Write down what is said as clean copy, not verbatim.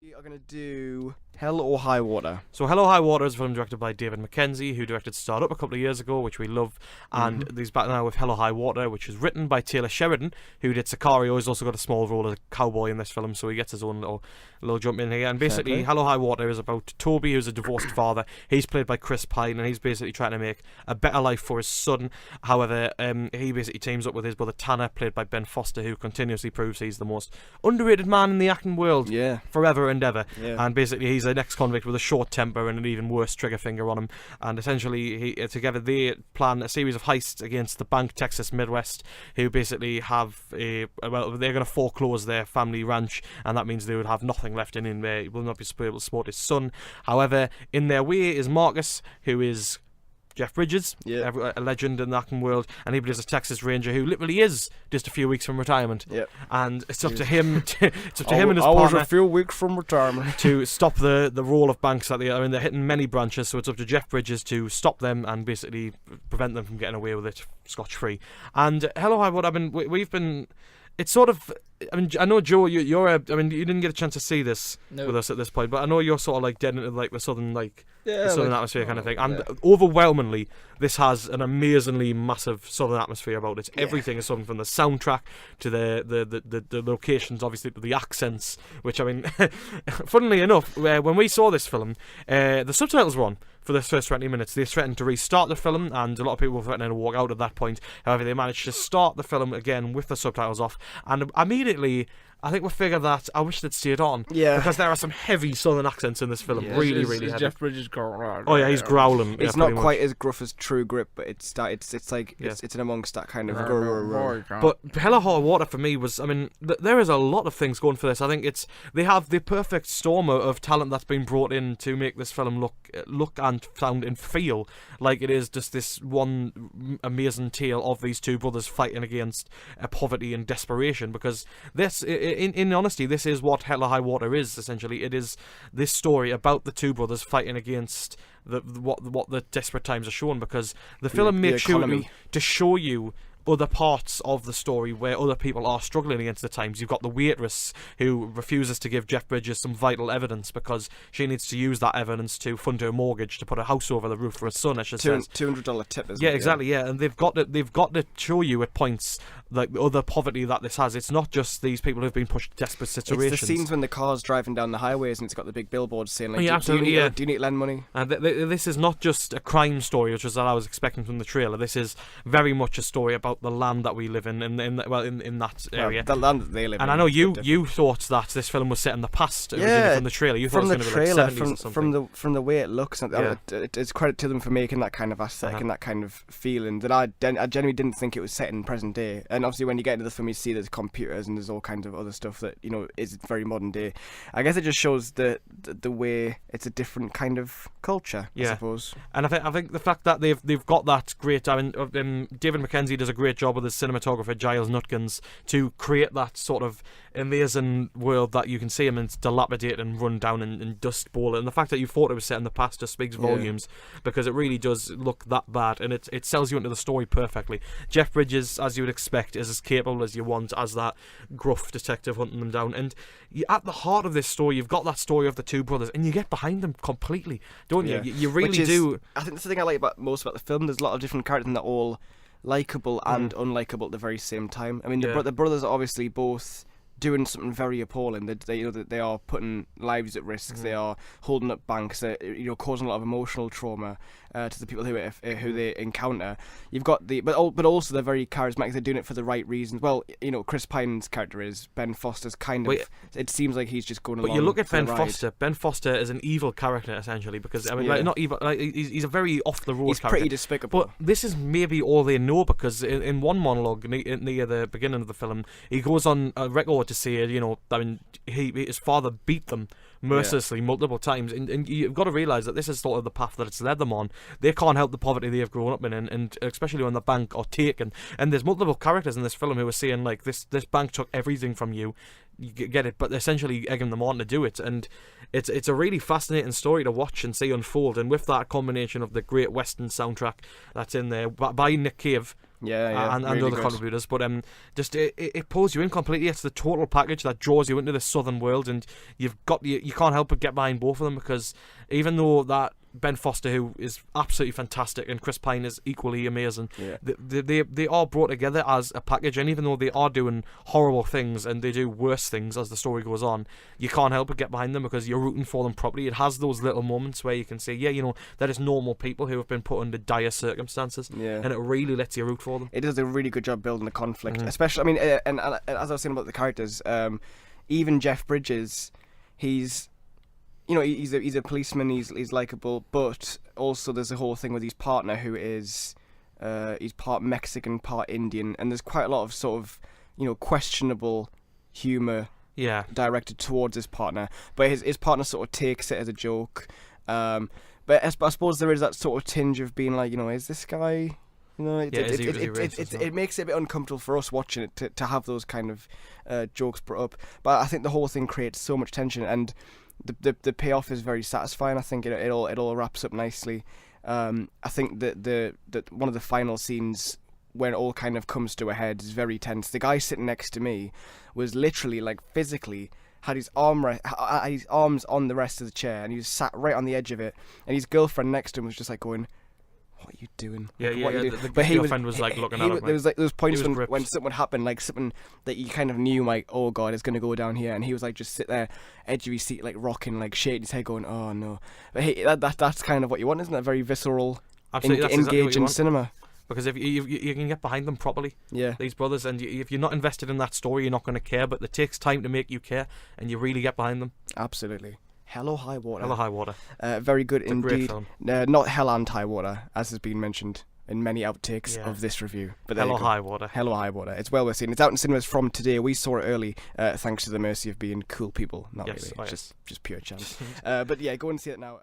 We are going to do Hell or High Water. So Hello High Water is a film directed by David Mackenzie, who directed Start Up a couple of years ago, which we love, and he's back now with Hello High Water, which is written by Taylor Sheridan, who did Sicario. He's also got a small role as a cowboy in this film, so he gets his own little jump in here. And basically, Hello High Water is about Toby, who's a divorced father. He's played by Chris Pine, and he's basically trying to make a better life for his son. However, he basically teams up with his brother Tanner, played by Ben Foster, who continuously proves he's the most underrated man in the acting world forever and ever. And basically, he's an ex-convict with a short temper and an even worse trigger finger on him. And essentially, together they plan a series of heists against the Bank Texas Midwest, who basically have they're going to foreclose their family ranch, and that means they would have nothing left in him. They will not be able to support his son. However, in their way is Marcus, who is Jeff Bridges, a legend in the acting world, and he plays a Texas Ranger who literally is just a few weeks from retirement. And it's up to him. It's up to him and his partner. A few weeks from retirement to stop the roll of banks that they're hitting many branches. So it's up to Jeff Bridges to stop them and basically prevent them from getting away with it scotch free. And Hello High Water, we've been. It's sort of. I know, Joe. You didn't get a chance to see this with us at this point, but I know you're sort of like dead into like the southern atmosphere kind of thing. And overwhelmingly, this has an amazingly massive southern atmosphere about it. Everything is southern, from the soundtrack to the locations, obviously to the accents. Which funnily enough, when we saw this film, the subtitles were on for the first 20 minutes. They threatened to restart the film, and a lot of people were threatening to walk out at that point. However, they managed to start the film again with the subtitles off, and immediately I think we figured that I wish they'd stayed on. Because there are some heavy southern accents in this film. Really heavy. Jeff Bridges growling. Oh yeah, he's growling. It's not quite as gruff as True Grit, but it's in amongst that kind of. But Hello High Water for me was, there is a lot of things going for this. I think they have the perfect storm of talent that's been brought in to make this film look and sound and feel like it is just this one amazing tale of these two brothers fighting against poverty and desperation. Because this, in honesty, this is what Hello High Water is. Essentially, it is this story about the two brothers fighting against what the desperate times are shown. Because the film makes sure to show you other parts of the story where other people are struggling against the times. You've got the waitress who refuses to give Jeff Bridges some vital evidence because she needs to use that evidence to fund her mortgage to put a house over the roof for her son, as she says. $200 tip, isn't it? Yeah, exactly. Yeah, and they've got to show you at points like the other poverty that this has. It's not just these people who've been pushed to desperate situations. It's the scenes when the car's driving down the highways and it's got the big billboards saying like, do you need to lend money? And this is not just a crime story, which is what I was expecting from the trailer. This is very much a story about the land that we live in that area. The land that they live in. And I know you thought that this film was set in the past originally from the trailer. You thought it was going to be like 70s or something. From the way it looks, it's credit to them for making that kind of aesthetic and that kind of feeling that I genuinely didn't think it was set in present day. And obviously when you get into the film, you see there's computers and there's all kinds of other stuff that is very modern day. I guess it just shows the way it's a different kind of culture, I suppose. And I think the fact that they've got that great. David Mackenzie does a great job with his cinematographer Giles Nutkins to create that sort of amazing world that you can see him in dilapidate and run down and dust bowl. And the fact that you thought it was set in the past just speaks volumes, because it really does look that bad, and it sells you into the story perfectly. Jeff Bridges, as you would expect, is as capable as you want as that gruff detective hunting them down. And at the heart of this story, you've got that story of the two brothers, and you get behind them completely, don't you? You really do. I think that's the thing I like most about the film. There's a lot of different characters, and they're all likeable and unlikable at the very same time. The brothers are obviously both doing something very appalling. They are putting lives at risk. They are holding up banks. They're causing a lot of emotional trauma to the people who they encounter. You've got but also they're very charismatic. They're doing it for the right reasons. Well, Chris Pine's character is Ben Foster's it seems like he's just going along. But you look at Ben Foster. Ben Foster is an evil character essentially, because not evil. He's a very off the road character. He's pretty despicable. But this is maybe all they know, because in one monologue near the beginning of the film, he goes on a record to say, his father beat them mercilessly multiple times, and you've got to realise that this is sort of the path that it's led them on. They can't help the poverty they have grown up in, and especially when the bank are taken. And there's multiple characters in this film who are saying like, this bank took everything from you. You get it, but essentially egging them on to do it. And it's a really fascinating story to watch and see unfold. And with that combination of the great Western soundtrack that's in there by Nick Cave. And really other good. contributors, but just it pulls you in completely. It's the total package that draws you into the southern world, and you can't help but get behind both of them, because even though that Ben Foster, who is absolutely fantastic, and Chris Pine is equally amazing, they are brought together as a package. And even though they are doing horrible things and they do worse things as the story goes on, you can't help but get behind them because you're rooting for them properly. It has those little moments where you can say, they're just normal people who have been put under dire circumstances, and it really lets you root for them. It does a really good job building the conflict, especially. I mean, and as I was saying about the characters, even Jeff Bridges, he's a policeman. He's likable, but also there's a whole thing with his partner who is he's part Mexican, part Indian, and there's quite a lot of sort of questionable humour directed towards his partner, but his partner sort of takes it as a joke. But I suppose there is that sort of tinge of being like, is this guy? It makes it a bit uncomfortable for us watching it to have those kind of jokes brought up. But I think the whole thing creates so much tension, and the payoff is very satisfying. I think it all wraps up nicely. I think that one of the final scenes when it all kind of comes to a head is very tense. The guy sitting next to me was literally, like, physically had his arms on the rest of the chair, and he was sat right on the edge of it, and his girlfriend next to him was just like going, "What are you doing?" The girlfriend was like looking at him. There was points when something would happen, like something that you kind of knew, like, oh god, it's gonna go down here, and he was like just sit there, edge of his seat, like rocking, like shaking his head, going, "Oh no." But hey, that's kind of what you want, isn't it? Very visceral, engaging cinema. Because if you can get behind them properly, these brothers, and if you're not invested in that story, you're not going to care. But it takes time to make you care, and you really get behind them. Absolutely. Hell or High Water. Hell or High Water. Very good it's indeed. A great film. Not Hell and High Water, as has been mentioned in many outtakes of this review. But Hell or High Water. Hell or High Water. It's well worth seeing. It's out in cinemas from today. We saw it early, thanks to the mercy of being cool people. Not really. It's just pure chance. But yeah, go and see it now.